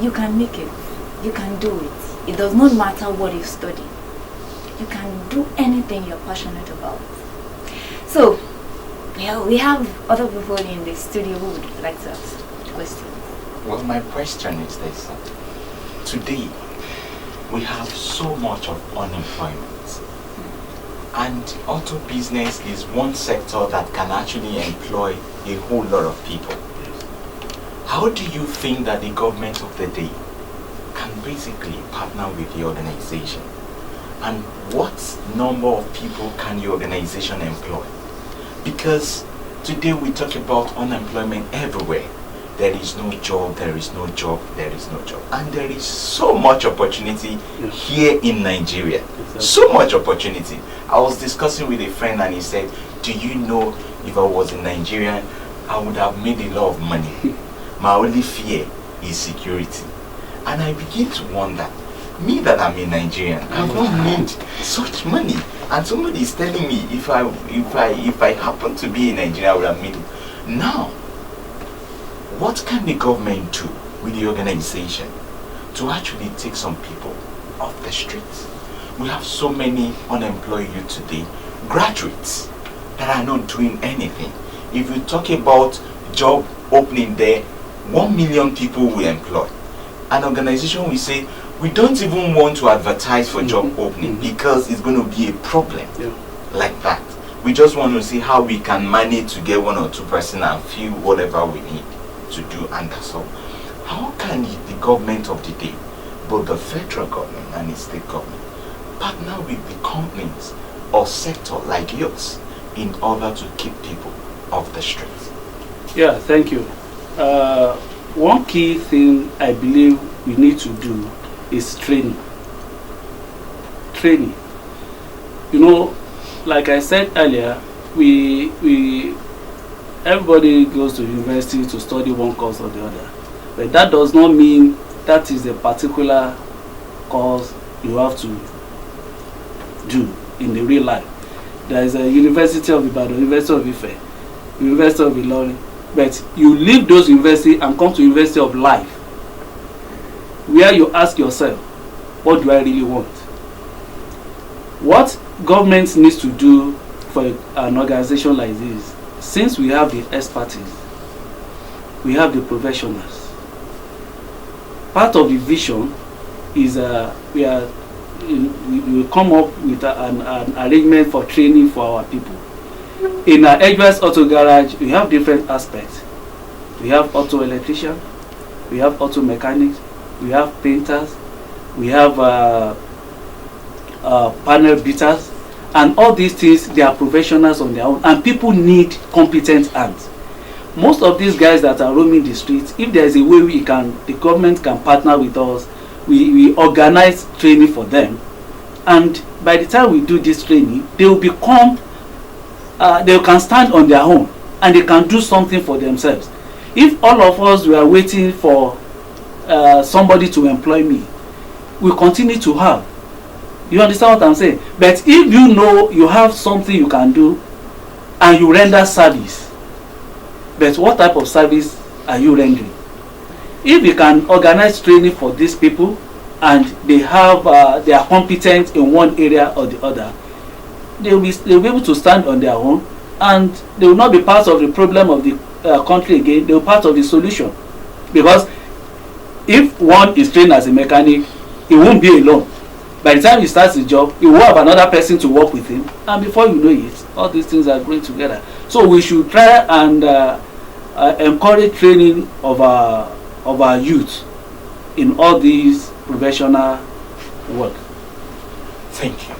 you can make it. You can do it. It does not matter what you study. You can do anything you're passionate about. So, we have other people in the studio who would like to ask questions. Well, my question is this. Today, we have so much of unemployment. And auto business is one sector that can actually employ a whole lot of people. How do you think that the government of the day can basically partner with the organization? And what number of people can your organization employ? Because today we talk about unemployment everywhere. There is no job, there is no job, there is no job. And there is so much opportunity here in Nigeria. Exactly. So much opportunity. I was discussing with a friend and he said, do you know if I was a Nigerian, I would have made a lot of money. My only fear is security. And I begin to wonder, me that I'm a Nigerian, I don't need such money. And somebody is telling me if I happen to be in Nigeria, I would have made it. Now, what can the government do with the organization to actually take some people off the streets? We have so many unemployed youth today, graduates that are not doing anything. If you talk about job opening there, 1 million people will employ. An organization will say, we don't even want to advertise for job opening because it's going to be a problem like that. We just want to see how we can manage to get 1 or 2 persons and fill whatever we need to do, and that's all. How can the government of the day, both the federal government and the state government, partner with the companies or sector like yours in order to keep people off the streets? Yeah, thank you. One key thing I believe we need to do is training. Training. You know, like I said earlier, everybody goes to university to study one course or the other. But that does not mean that is a particular course you have to do in the real life. There is a University of Ibadan, University of Ife, University of Ilorin. But you leave those universities and come to University of Life, where you ask yourself, what do I really want? What government needs to do for an organization like this, since we have the expertise, we have the professionals. Part of the vision is we will come up with an arrangement for training for our people. In our Edgeways Auto Garage, we have different aspects. We have auto electrician, we have auto mechanics, we have painters, we have panel beaters, and all these things, they are professionals on their own, and people need competent hands. Most of these guys that are roaming the streets, if there is a way the government can partner with us, we organize training for them, and by the time we do this training, they will become they can stand on their own and they can do something for themselves. If all of us were waiting for somebody to employ me, we continue to have. You understand what I'm saying? But if you know you have something you can do and you render service, but what type of service are you rendering? If you can organize training for these people and they are competent in one area or the other, they'll be able to stand on their own, and they will not be part of the problem of the country again. They will be part of the solution. Because if one is trained as a mechanic, he won't be alone. By the time he starts the job, he will have another person to work with him, and before you know it, all these things are going together. So we should try and encourage training of our youth in all these professional work. Thank you.